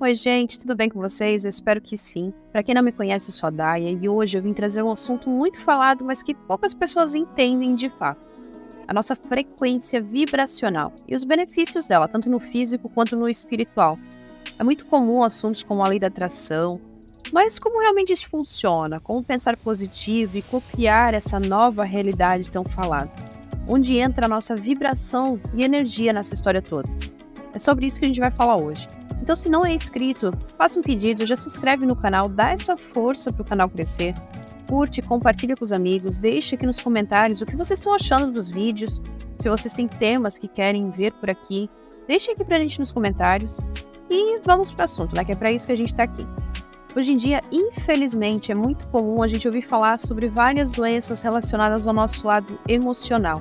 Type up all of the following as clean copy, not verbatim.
Oi, gente, tudo bem com vocês? Eu espero que sim. Para quem não me conhece, eu sou a Daia e hoje eu vim trazer um assunto muito falado, mas que poucas pessoas entendem de fato. A nossa frequência vibracional e os benefícios dela, tanto no físico quanto no espiritual. É muito comum assuntos como a lei da atração, mas como realmente isso funciona? Como pensar positivo e copiar essa nova realidade tão falada? Onde entra a nossa vibração e energia nessa história toda? É sobre isso que a gente vai falar hoje. Então, se não é inscrito, faça um pedido, já se inscreve no canal, dá essa força para o canal crescer, curte, compartilha com os amigos, deixa aqui nos comentários o que vocês estão achando dos vídeos, se vocês têm temas que querem ver por aqui, deixa aqui pra gente nos comentários e vamos para o assunto, né? Que é para isso que a gente está aqui. Hoje em dia, infelizmente, é muito comum a gente ouvir falar sobre várias doenças relacionadas ao nosso lado emocional,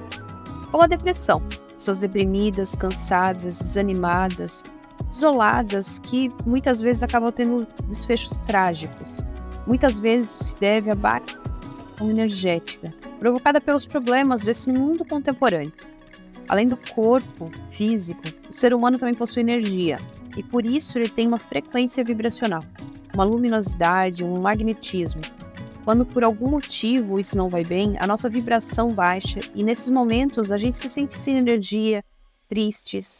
como a depressão, pessoas deprimidas, cansadas, desanimadas, isoladas, que muitas vezes acabam tendo desfechos trágicos. Muitas vezes se deve à baixa energética, provocada pelos problemas desse mundo contemporâneo. Além do corpo físico, o ser humano também possui energia, e por isso ele tem uma frequência vibracional, uma luminosidade, um magnetismo. Quando por algum motivo isso não vai bem, a nossa vibração baixa e nesses momentos a gente se sente sem energia, tristes.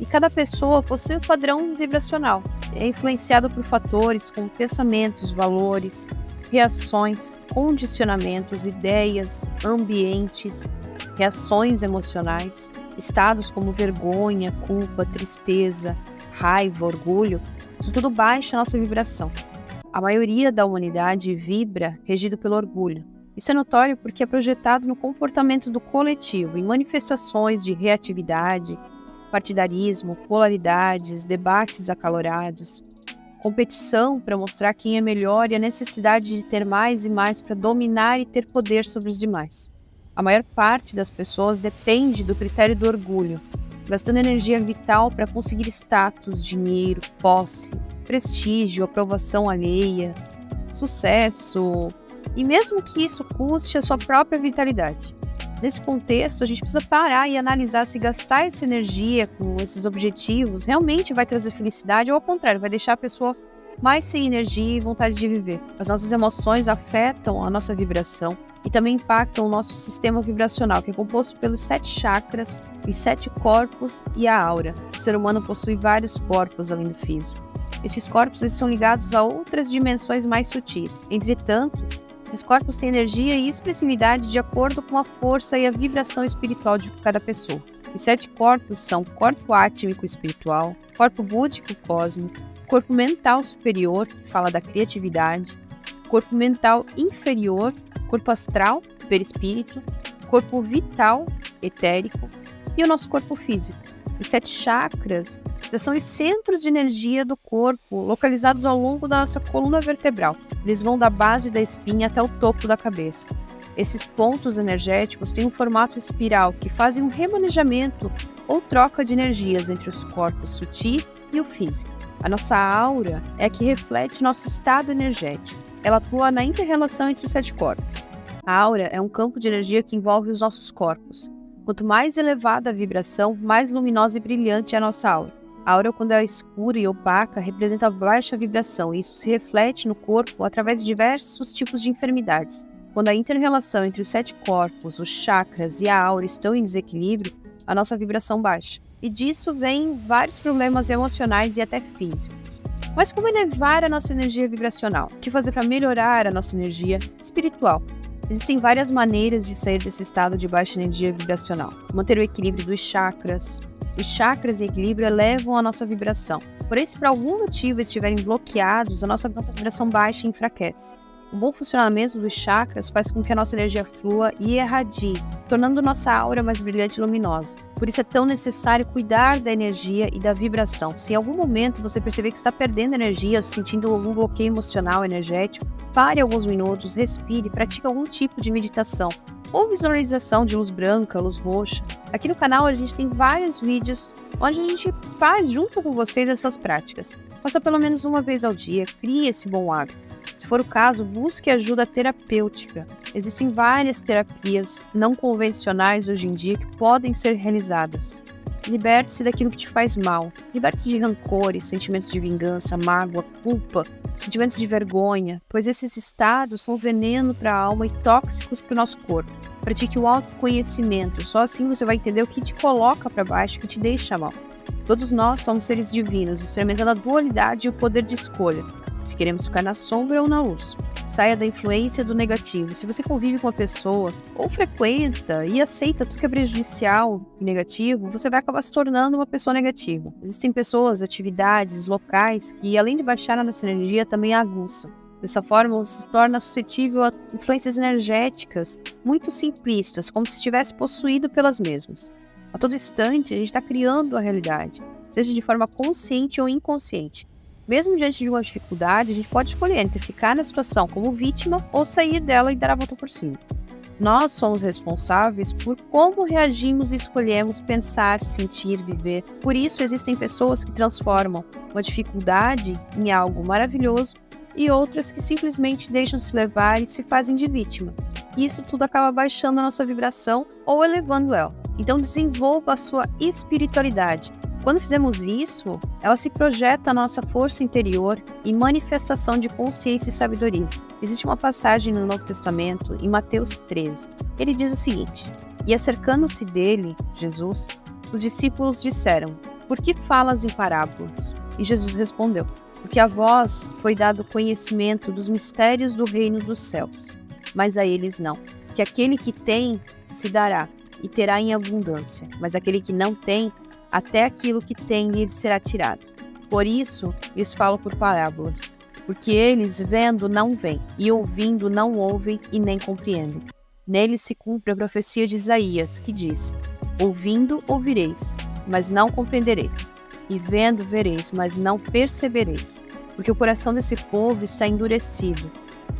E cada pessoa possui um padrão vibracional. É influenciado por fatores como pensamentos, valores, reações, condicionamentos, ideias, ambientes, reações emocionais, estados como vergonha, culpa, tristeza, raiva, orgulho. Isso tudo baixa a nossa vibração. A maioria da humanidade vibra regido pelo orgulho. Isso é notório porque é projetado no comportamento do coletivo, em manifestações de reatividade, partidarismo, polaridades, debates acalorados, competição para mostrar quem é melhor e a necessidade de ter mais e mais para dominar e ter poder sobre os demais. A maior parte das pessoas depende do critério do orgulho, gastando energia vital para conseguir status, dinheiro, posse, prestígio, aprovação alheia, sucesso, e mesmo que isso custe a sua própria vitalidade. Nesse contexto, a gente precisa parar e analisar se gastar essa energia com esses objetivos realmente vai trazer felicidade ou, ao contrário, vai deixar a pessoa mais sem energia e vontade de viver. As nossas emoções afetam a nossa vibração e também impactam o nosso sistema vibracional, que é composto pelos 7 chakras, os 7 corpos e a aura. O ser humano possui vários corpos além do físico. Esses corpos estão ligados a outras dimensões mais sutis. Entretanto, esses corpos têm energia e expressividade de acordo com a força e a vibração espiritual de cada pessoa. Os 7 corpos são corpo átmico espiritual, corpo búdico cósmico, corpo mental superior, que fala da criatividade, corpo mental inferior, corpo astral, perispírito, corpo vital, etérico, e o nosso corpo físico. Os 7 chakras são os centros de energia do corpo, localizados ao longo da nossa coluna vertebral. Eles vão da base da espinha até o topo da cabeça. Esses pontos energéticos têm um formato espiral que fazem um remanejamento ou troca de energias entre os corpos sutis e o físico. A nossa aura é a que reflete nosso estado energético. Ela atua na inter-relação entre os 7 corpos. A aura é um campo de energia que envolve os nossos corpos. Quanto mais elevada a vibração, mais luminosa e brilhante é a nossa aura. A aura, quando é escura e opaca, representa baixa vibração e isso se reflete no corpo através de diversos tipos de enfermidades. Quando a inter-relação entre os 7 corpos, os chakras e a aura estão em desequilíbrio, a nossa vibração baixa. E disso vem vários problemas emocionais e até físicos. Mas como elevar a nossa energia vibracional? O que fazer para melhorar a nossa energia espiritual? Existem várias maneiras de sair desse estado de baixa energia vibracional. Manter o equilíbrio dos chakras. Os chakras em equilíbrio elevam a nossa vibração. Porém, se por algum motivo estiverem bloqueados, a nossa vibração baixa enfraquece. O bom funcionamento dos chakras faz com que a nossa energia flua e irradie, tornando nossa aura mais brilhante e luminosa. Por isso é tão necessário cuidar da energia e da vibração. Se em algum momento você perceber que está perdendo energia, sentindo algum bloqueio emocional, energético, pare alguns minutos, respire, pratique algum tipo de meditação ou visualização de luz branca, luz roxa. Aqui no canal a gente tem vários vídeos onde a gente faz junto com vocês essas práticas. Faça pelo menos uma vez ao dia, crie esse bom hábito. Se for o caso, busque ajuda terapêutica. Existem várias terapias não convencionais hoje em dia que podem ser realizadas. liberte-se daquilo que te faz mal. Liberte-se de rancores, sentimentos de vingança, mágoa, culpa, sentimentos de vergonha, pois esses estados são veneno para a alma e tóxicos para o nosso corpo. Pratique o autoconhecimento, só assim você vai entender o que te coloca para baixo, o que te deixa mal. Todos nós somos seres divinos, experimentando a dualidade e o poder de escolha, se queremos ficar na sombra ou na luz. Saia da influência do negativo. Se você convive com uma pessoa, ou frequenta e aceita tudo que é prejudicial e negativo, você vai acabar se tornando uma pessoa negativa. Existem pessoas, atividades, locais que, além de baixar a nossa energia, também a aguçam. Dessa forma, você se torna suscetível a influências energéticas muito simplistas, como se estivesse possuído pelas mesmas. A todo instante, a gente está criando a realidade, seja de forma consciente ou inconsciente. Mesmo diante de uma dificuldade, a gente pode escolher entre ficar na situação como vítima ou sair dela e dar a volta por cima. Nós somos responsáveis por como reagimos e escolhemos pensar, sentir, viver. Por isso, existem pessoas que transformam uma dificuldade em algo maravilhoso e outras que simplesmente deixam se levar e se fazem de vítima. E isso tudo acaba baixando a nossa vibração ou elevando ela. Então, desenvolva a sua espiritualidade. Quando fizemos isso, ela se projeta a nossa força interior e manifestação de consciência e sabedoria. Existe uma passagem no Novo Testamento, em Mateus 13. Ele diz o seguinte: E acercando-se dele, Jesus, os discípulos disseram: Por que falas em parábolas? E Jesus respondeu: Porque a vós foi dado conhecimento dos mistérios do reino dos céus, mas a eles não. Que aquele que tem, se dará, e terá em abundância, mas aquele que não tem, até aquilo que tem lhe será tirado. Por isso, lhes falo por parábolas, porque eles vendo não veem, e ouvindo não ouvem e nem compreendem. Neles se cumpre a profecia de Isaías, que diz: Ouvindo ouvireis, mas não compreendereis, e vendo vereis, mas não percebereis, porque o coração desse povo está endurecido.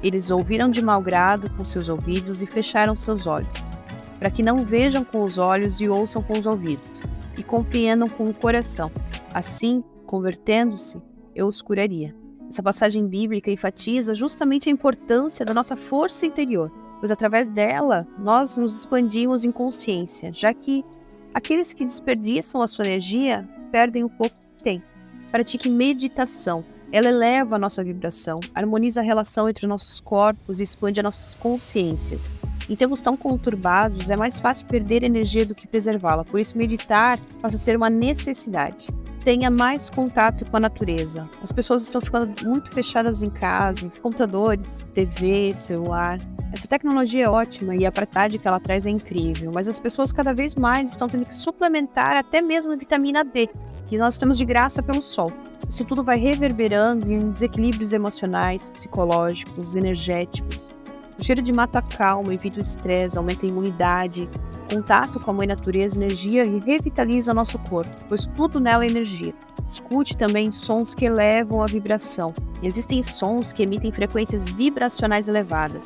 Eles ouviram de mau grado com seus ouvidos e fecharam seus olhos, para que não vejam com os olhos e ouçam com os ouvidos, e compreendam com o coração. Assim, convertendo-se, eu os curaria. Essa passagem bíblica enfatiza justamente a importância da nossa força interior, pois através dela nós nos expandimos em consciência, já que aqueles que desperdiçam a sua energia perdem o pouco que têm. Pratique meditação. Ela eleva a nossa vibração, harmoniza a relação entre nossos corpos e expande as nossas consciências. Em tempos tão conturbados, é mais fácil perder energia do que preservá-la, por isso meditar passa a ser uma necessidade. Tenha mais contato com a natureza. As pessoas estão ficando muito fechadas em casa, em computadores, TV, celular. Essa tecnologia é ótima e a praticidade que ela traz é incrível, mas as pessoas cada vez mais estão tendo que suplementar até mesmo a vitamina D, que nós temos de graça pelo sol. Isso tudo vai reverberando em desequilíbrios emocionais, psicológicos, energéticos. O cheiro de mato acalma, evita o estresse, aumenta a imunidade. Contato com a mãe natureza, energia e revitaliza o nosso corpo, pois tudo nela é energia. Escute também sons que elevam a vibração. E existem sons que emitem frequências vibracionais elevadas,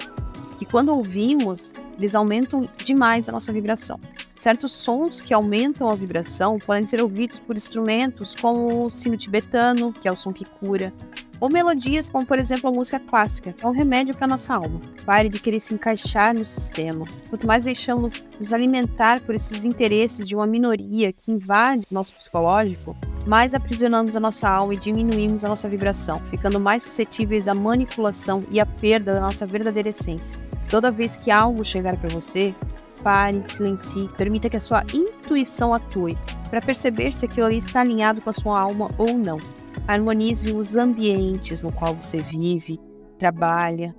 que quando ouvimos, eles aumentam demais a nossa vibração. Certos sons que aumentam a vibração podem ser ouvidos por instrumentos como o sino tibetano, que é o som que cura, ou melodias como, por exemplo, a música clássica, que é um remédio para a nossa alma. Pare de querer se encaixar no sistema. Quanto mais deixamos nos alimentar por esses interesses de uma minoria que invade o nosso psicológico, mais aprisionamos a nossa alma e diminuímos a nossa vibração, ficando mais suscetíveis à manipulação e à perda da nossa verdadeira essência. Toda vez que algo chegar para você, pare, silencie, permita que a sua intuição atue, para perceber se aquilo ali está alinhado com a sua alma ou não. Harmonize os ambientes no qual você vive, trabalha.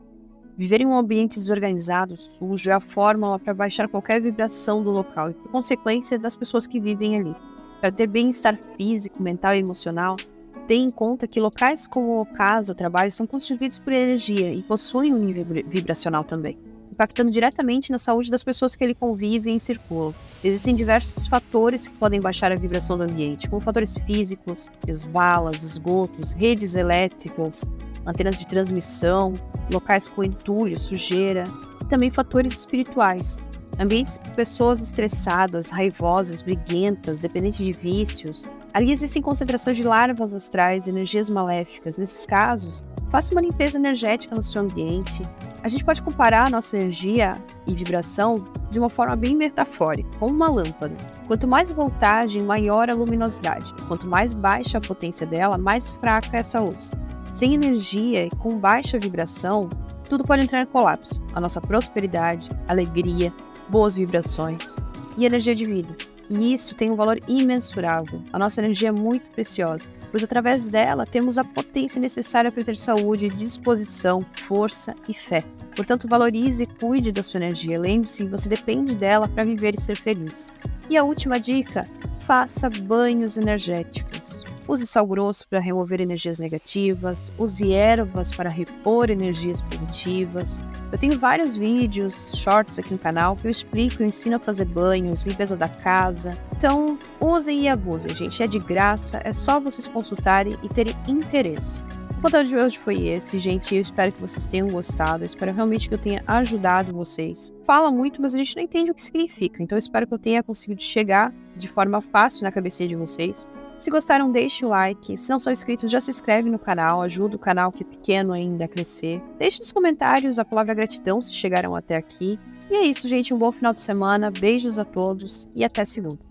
Viver em um ambiente desorganizado, sujo, é a fórmula para baixar qualquer vibração do local e, por consequência, das pessoas que vivem ali. Para ter bem-estar físico, mental e emocional, tenha em conta que locais como casa, trabalho são constituídos por energia e possuem um nível vibracional também, impactando diretamente na saúde das pessoas que ali convivem e circulam. Existem diversos fatores que podem baixar a vibração do ambiente, como fatores físicos, valas, esgotos, redes elétricas, antenas de transmissão, locais com entulho, sujeira, e também fatores espirituais. Ambientes com pessoas estressadas, raivosas, briguentas, dependentes de vícios, Ali existem concentrações de larvas astrais, energias maléficas. Nesses casos, faça uma limpeza energética no seu ambiente. A gente pode comparar a nossa energia e vibração de uma forma bem metafórica, como uma lâmpada. Quanto mais voltagem, maior a luminosidade. Quanto mais baixa a potência dela, mais fraca é essa luz. Sem energia e com baixa vibração, tudo pode entrar em colapso. A nossa prosperidade, alegria, boas vibrações e energia de vida. E isso tem um valor imensurável. A nossa energia é muito preciosa, pois através dela temos a potência necessária para ter saúde, disposição, força e fé. Portanto, valorize e cuide da sua energia. Lembre-se que você depende dela para viver e ser feliz. E a última dica: faça banhos energéticos. Use sal grosso para remover energias negativas, use ervas para repor energias positivas. Eu tenho vários vídeos, shorts aqui no canal que eu explico e ensino a fazer banhos, limpeza da casa. Então, usem e abusem, gente. É de graça, é só vocês consultarem e terem interesse. O conteúdo de hoje foi esse, gente. Eu espero que vocês tenham gostado. Eu espero realmente que eu tenha ajudado vocês. Fala muito, mas a gente não entende o que significa. Então, eu espero que eu tenha conseguido chegar de forma fácil na cabecinha de vocês. Se gostaram, deixe o like. Se não são inscritos, já se inscreve no canal. Ajuda o canal, que é pequeno ainda, a crescer. Deixe nos comentários a palavra gratidão se chegaram até aqui. E é isso, gente. Um bom final de semana. Beijos a todos e até segunda.